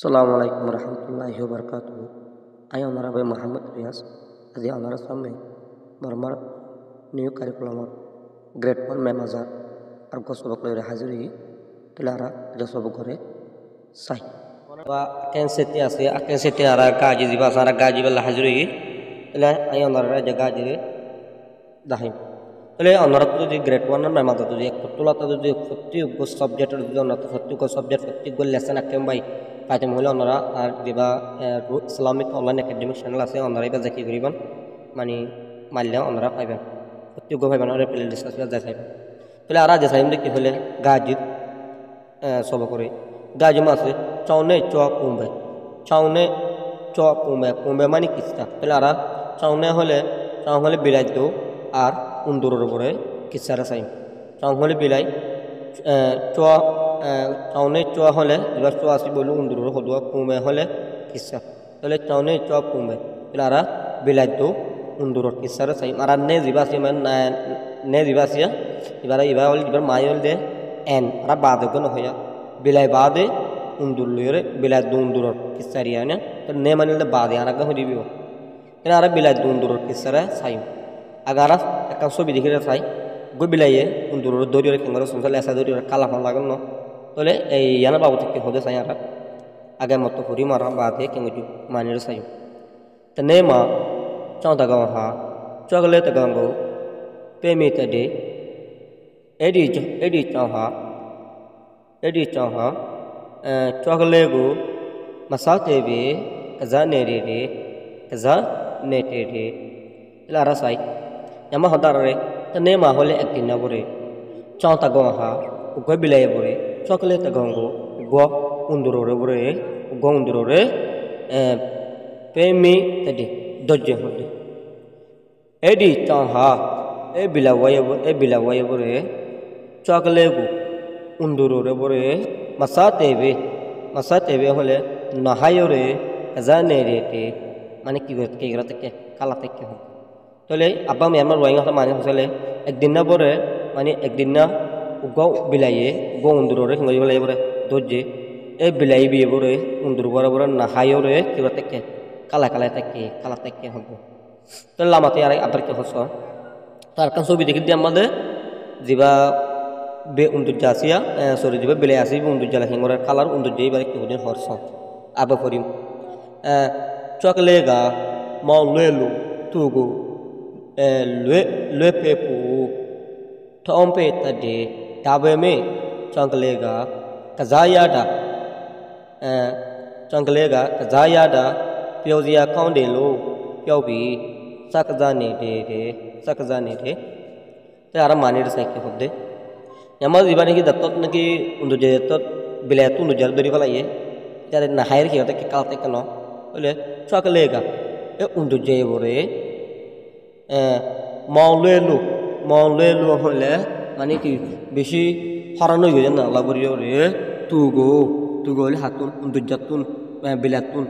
Assalamualaikum warahmatullahi wabarakatuh. Ayo Honorable Muhammad Rias, আজি honour সামনে মরমার new কারিকুলামত grade 1 মেমাজার আর গসবক লইরে হাজিরি তেলারা জসব করে সাই বা কেনসেতে আছে আকেনসেতে আর গাজি দিবা সারা গাজি বেলা হাজিরি তেলা আয় অনারা যে গাজি দাহিম তাহলে অনারা যদি গ্রেড 1 এর মেমাজার যদি এক তোলাতে যদি প্রত্যেক সাবজেক্টের যদি অনারা প্রত্যেক সাবজেক্ট প্রত্যেক লেসন আকেম বাই পাইতে হলে ওনারা আর যেবা ইসলামিক অনলাইন একাডেমিক চ্যানেল আছে ওনারা এবার দেখি করিবেন মানে মারলে ওনারা পাইবেন প্রত্যেক পাইবেন ওরা প্লে লিস্ট আছে যাই পাইবেন তাহলে আর যে সাইম দেখি হলে গাজিদ সব করে গাজিম আছে চাউনে চোয়া কুম্বে চাউনে চোয়া কুম্বে কুম্বে মানে কিস্তা তাহলে আর চাউনে হলে বিলাই দো আর উন্দুরের উপরে কিস্তারা সাইম চাউন হলে বিলাই চোয়া চাউনে চোয়া হলে এবার চোয়া আসি বললো উন্দুরের হদুয়া কুমে হলে কিসা তাহলে চাউনে চোয়া কুমে তাহলে আর বিলাই দো উন্দুরের কিসারে চাই আর নে জিবাসি মানে নে জিবাসিয়া এবার হল এবার মাই হল দে এন আর বাদে কোনো হইয়া বিলাই বাদে উন্দুর লইরে বিলাই দো উন্দুরের কিসারিয়া না তো নে মানে বাদে আর আগে হইব তাহলে আর বিলাই দো উন্দুরের কিসারে চাই আগার একটা ছবি দেখে চাই গো বিলাইয়ে উন্দুরের দড়িয়ে কেঙ্গার সংসার এসা দড়িয়ে কালা ফান লাগান না তাহলে এই ইয়ানা বাবু থেকে হদে চাই আর আগে মতো করি মারা বাদে কেঙ্গু মানির চাই তো নে মা চাও তাগাও হা চগলে তাগাঙ্গো পেমি তদে এডি চাও হা চগলে গো মাসাতে বে কাজা নেরে রে কাজা নেটে রে এলা আর চাই ইয়ামা হদার রে তো নে মা হলে একদিন না বরে চাও তাগাও হা উগো বিলাই বরে চকলে তাগাঙ্গো গো উন্দুররে বরে গো উন্দুররে পেমি তদে দজ্জে হদে এডি চাও হা এ বিলাওয়াই বরে চকলে গো উন্দুররে বরে মাসাতে বে হলে নাহায়রে জানে রেটে মানে কি করতে কে গরা থেকে কালা থেকে হবে তাহলে আব্বা আমি আমার রোয়িং মানে হসলে একদিন না বরে মানে একদিন না গো বিলাইয়ে গো উন্দুররে হিঙ্গি বলে বরে দজ্জে এ বিলাই বিয়ে বরে উন্দুর বরে নাহায়রে কি গরা থেকে কালা থেকে হবে তাহলে লামাতে আর আবার কি হস তার কাছে ছবি দেখি দিয়ে আমাদের যেবা বে উন্দুর জাসিয়া সরি যেবা বিলাই আসি উন্দুর জালা হিঙ্গরের কালার উন্দুর যেই বারে কি হদিন হরস আবার করিম চকলেগা মাউলেলু তুগু লুয়ে পেপু থম্পে তদে দাবে মে চঙ্কলেগা কাজায়াডা পিওজিয়া কাউন্ডে লো POB sakzane de te ara manir sai ke hodde yama dibane ki dattot naki undu je dattot bilayatu undu jar dori bala ye tare na hair ki hote ke kalte kano bole chaklega e undu je bore maulelu hole mane ki beshi harano hoye na labori ore tugo le hatun undu jatun bilatun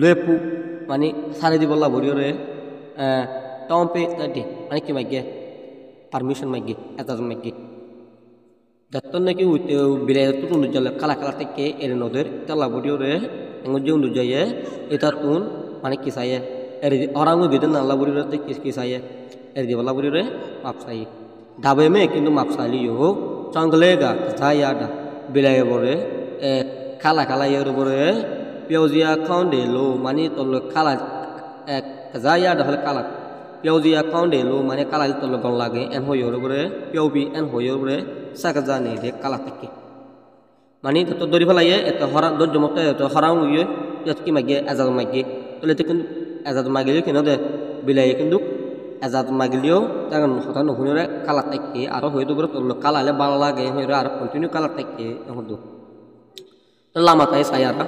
lepu mane sare di balla bori ore tompe tadi মানে কি মাইগে permission মাইগে Ejaz মাইগে যতন নাকি বিলাই তো তুন জলে কালা থেকে এর নদের তালা বডিওরে এঙ্গজে উন্দু যায়ে এটা তুন মানে কি চাইয়ে এর অরাঙ্গু দিদেন আল্লাহ বডিওরে কি চাইয়ে এর দি আল্লাহ বডিওরে মাপ চাই দাবে মে কিন্তু মাপ চাইলিও চঙ্গলেগা চাইয়াডা বিলাই বরে কালা এর বরে পিওজিয়া খাউন্ডে লো মানে তল কালা Kazaya dah kala piauzi account lo mane kala itu lo gol lagi en hoyo bre piaubi en hoyo bre sakazane de kala teki mani to dori phala ye eto hora do jomote eto harang ye yatki mage azad mage tole tekun azad magilio kino de bilai kindu azad magilio tagan hotan hunore kala teki aro hoyo bre to lo kala le bal lage hoyo aro continue kala teki hodo lama tai sayara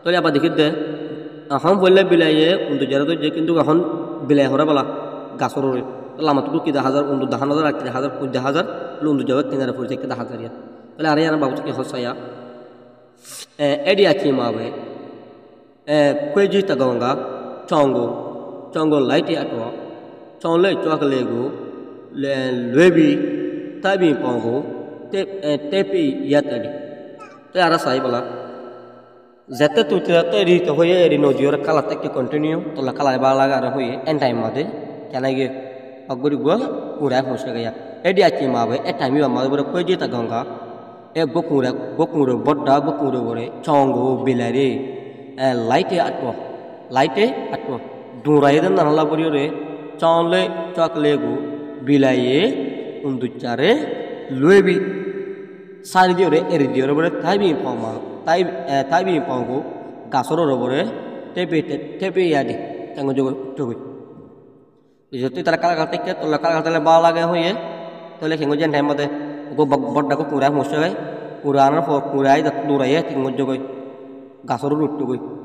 tole apa dikit de हम बोले बिलाइए उन्दु जरा तो जे किंतु এখন বিলাই হরা বলা গাছর রে লামাতু কি 10000 উন্দু 10000 আর 10000 10000 লুন্দু যাবে 3000 ফুল থেকে 10000 ইয়া তাহলে আরে আর বাবু কি হসায়া এডি আকি মাবে কইজি তাগঙ্গা চঙ্গো লাইটে আটো চংলে চকলেগো লেবি তাবি পঙ্গো টেপি ইয়াতাডি তাহলে আর সাই বলা Zete tu tira to ri to hoye ri no jiora kala tek continue to la kala ba la ga hoye en time made kana ge aguri go pura hoshe gaya edi achi ma be e time ma bore ko je ta ganga e gokura bodda gokura bore chongo bilare e light atwa durai den nala bori re chonle chakle go bilaye unduchare luebi sari diore eri diore bore tai bi pongo gasoro robore tepe yadi tango jogo jogo joti tara kala kala tekke to la kala kala ba lage hoye to le kingo jen time mate go bodda ko pura moshe purana fo purai dat durai tingo jogo gasoro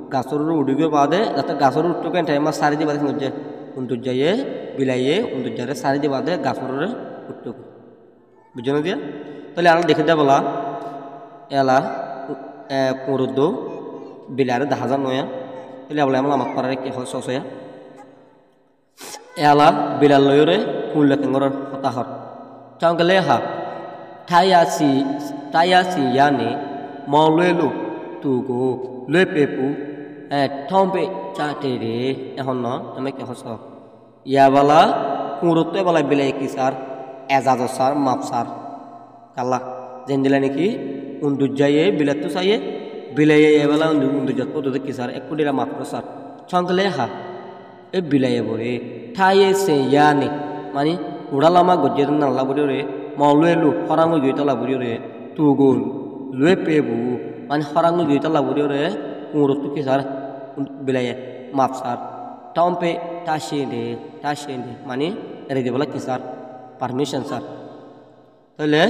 gasoro udige bade dat gasoro utto ken time sari di bade kingo je untu jaye bilaye untu jare sari di bade gasoro re utto bujono dia tole ana dekhe bala ela kurudo bilare 10000 noya tole abla amla mak parare ki hoso soya ela bilal loyore kulle kengor fatahar changle ha tayasi yani molwelu tugo lepepu thombe chate re ehonno ame ki hoso ya bala kurutte bala bilay kisar ezazo sar mapsar kala jendila niki undujaye bilatu saye bilaye bala undujat ko de kisar ekudira maprasar changle ha e bilaye bore thaye se yani mani uralama gojjer na labure mawlelu harangu joita labure tugul lepebu mani harangu joita labure urutu kisar bilaye mapsar tompe tashende mani erede bala kisar permission sar tole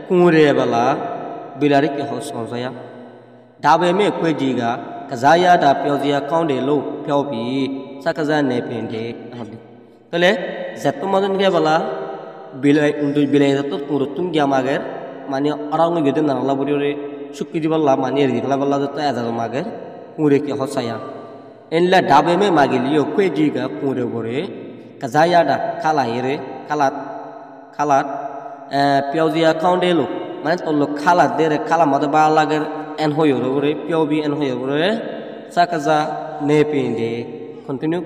kure bala bilari ke hos sonzaya dabe me kwejiga kazaya da pyozia kaunde lo pyobi sakaza ne pende hadi tole zatto madan ke bala bilai undu bilai zatto kurutum gyamager mani arang gede na la buri sukki di bala mani ri bala zatto aza mager kure ke hosaya enla dabe me magiliyo kwejiga kure bore kazaya da kala ire kalat pyozia kaunde lo মানে তল্লো খালা দেরে খালা মতে বা লাগের N হইও রে POB N হইও রে সাকাজা নে পিন্দে কন্টিনিউ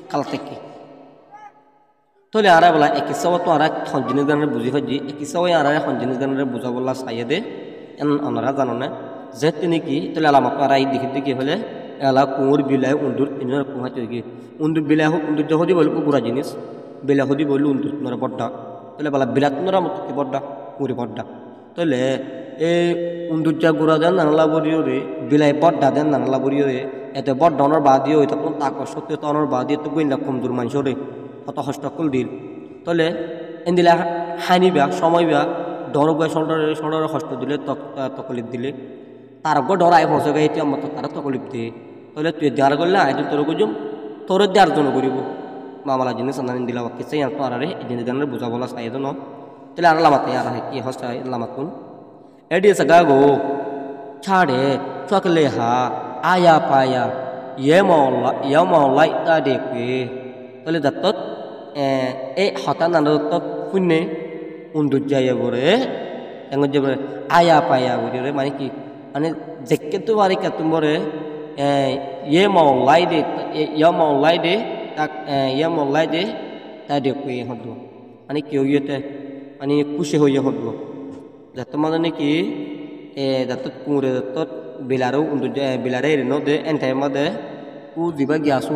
খালা থেকে তোলে আরা বলা এক সব তো আরা খন জিনিস গানের বুঝি হজি এক সব আরা খন জিনিস গানের বুঝা বলা সাইয়ে দে এন অনরা জানো না যে তিনি কি তোলে আলামত আরা এই দেখি হলে এলা কুমুর বিলাই উন্দুর ইনর কুহা চইগি উন্দুর বিলাই উন্দুর জহদি বল পুরা জিনিস বিলাই হদি বল উন্দুর নর বড়টা তোলে বলা বিলাত নরা মত কি বড়টা পুরি বড়টা tole e undurja gura den nanala boriyo re bilai bodda den nanala boriyo re ete bodda onor badiyo eta kon tak sotyo tonor badiyo to goinda kom dur manshore hot hostakul dil tole endila hani ba সময় ba dor ba shoulder host dile তকলিফ দিলে তার গো ডরাই হসে গে এটি আমত তার তকলিফ দে তলে তুই দেয়ার গল্লা আইজ তোর গুজুম তোর দেয়ার জন্য করিব মামলা জিনিস সানান দিলা ওকে সেই আর আরে এদিন গানের বুঝা বলা সাইদ ন tele ara lamat ya rahe ki hosta lamat kun edi saga go chade chakle ha aya paya yemo lai ta de kwe tele datot e hatan na datot funne undu jaya bore engo je aya paya bore mane ki mane jekke tu bari ka tumbore yemo lai de ta de kwe hodo mane ki oyete ani খুশি হইয়া হলো যত মানে কি যত কুরে যত বিলারও উন্দু বিলারে Reno দে এনটাই মদে উ দিবা গিয়াসু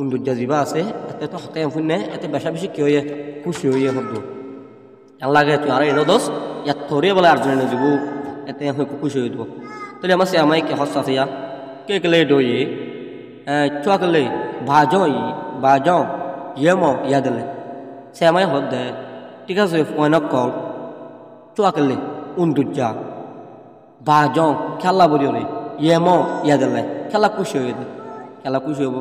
উন্দু জিবা আছে এতে তো হতে ফুনে এতে বেশা বেশি কি হইয়া খুশি হইয়া হলো লাগে তুই আর এনো দোস ইয়া থরে বলে আর্জুন এনে দিব এতে হই খুশি হই দিব তাহলে আমার সে আমাই কি হস আছে ইয়া কে কলে দই চকলে বাজো ইয়েমো ইয়াদলে সে আমাই হদ দে ঠিক আছে ফোন কল চুয়াকলে উন্দুজা বাজং খেলা বলিওরে ইয়েমো ইয়াদলে খেলা খুশি হইব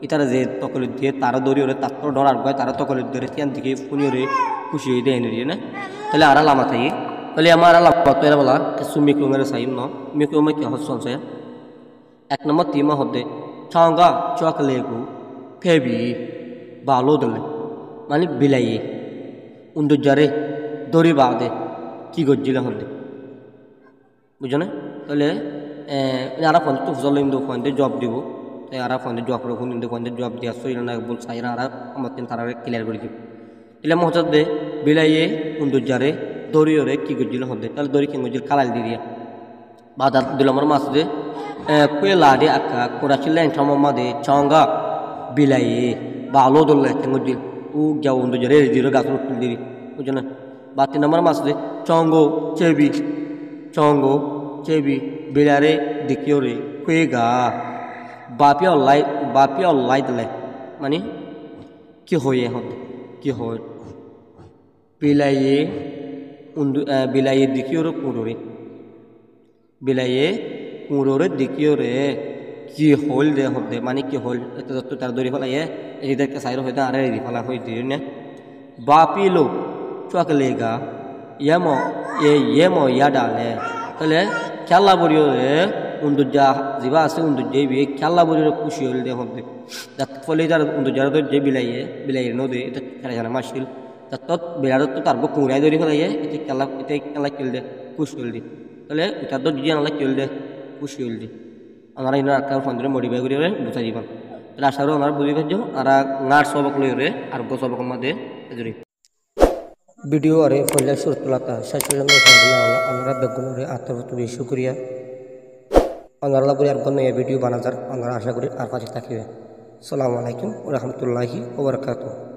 ইতারা যে তকলিফ দিয়ে তারা দৌড়িওরে তার তো ডরার ভয় তারা তকলিফ ধরে তিন দিকে ফুনিওরে খুশি হয়ে দেয় এনে না তাহলে আর লামা তাই তাহলে আমার আলাপ কত এরা বলা কিছু মিক্রোমের সাইম ন মিক্রোমে কি হসন সে এক নম্বর তিমা হদে ছাঙ্গা চুয়াকলে গু ফেবি বালো দলে মানে বিলাইয়ে উন্দুজারে দড়ি বাদে কি গজ্জিলা হলে বুঝো না তাহলে আরা ফোন তো ফজল ইন্দু ফোন দিয়ে জব দিব তাই আরা ফোন দিয়ে জব করে ফোন ইন্দু ফোন দিয়ে জব দিয়া সইল না বল সাইরা আরা আমার তিন তারা ক্লিয়ার করে দিব ইলা মহজত দে বিলাইয়ে উন্দু জারে দরিয়রে কি গজিল হদে তাহলে দরি কি গজিল কালাল দিয়া বাদা দিলমর মাছ দে কুয়েলা দে আকা কোরাচিল ল্যাং থামা দে চঙ্গা বিলাইয়ে বালো দলে গজিল উ যাও উন্দু জারে জিরো গাছ তুল দিবি বুঝনা বা 3 নম্বর মাছ দে চঙ্গো চেবি বিলারে দেখিওরে কুয়েগা বাপিয়া লাই দলে মানে কি হয়ে হতে কি হয় বিলাইয়ে উন্দু বিলাইয়ে দেখিওরে কুঁড়োরে দেখিওরে কি হল দে হতে মানে কি হল এটা যত তার দড়ি ফেলাইয়ে এদেরকে সাইর হইতে আরে রেডি ফেলা হই দিয়ে না বাপিলো চকলেগা ইয়েমো ইয়া ডালে তাহলে খেলা বড়িও রে উন্দুজা জিবা আছে উন্দুজে বি খেলা বড়িও খুশি হল দে হতে যাত ফলে যার উন্দুজার তো যে বিলাইয়ে নদে এটা খেলা জানা মাসিল তত বিলার তো তার কুঁড়াই দড়ি ফেলাইয়ে এটা খেলা খেল দে খুশি হল দি তাহলে এটা তো জিয়া নালা খেল দে খুশি হল দি আমরা ইনার আকার ফোন ধরে মডিফাই করে বুঝাই দিবান তাহলে আশা করি আমরা বুঝি পারছো আর গাঁর সবক লই রে আর গো সবক মধ্যে এজরি ভিডিও আরে ফলে সুরতলাতা শাশুড়ি আমরা বেগুনরে আত্মরত বেশি শুকরিয়া আমরা বলি আর কোন ভিডিও বানাজার আমরা আশা করি আর পাশে থাকিবে আসসালামু আলাইকুম ওয়া রাহমাতুল্লাহি ওয়া বারাকাতুহু।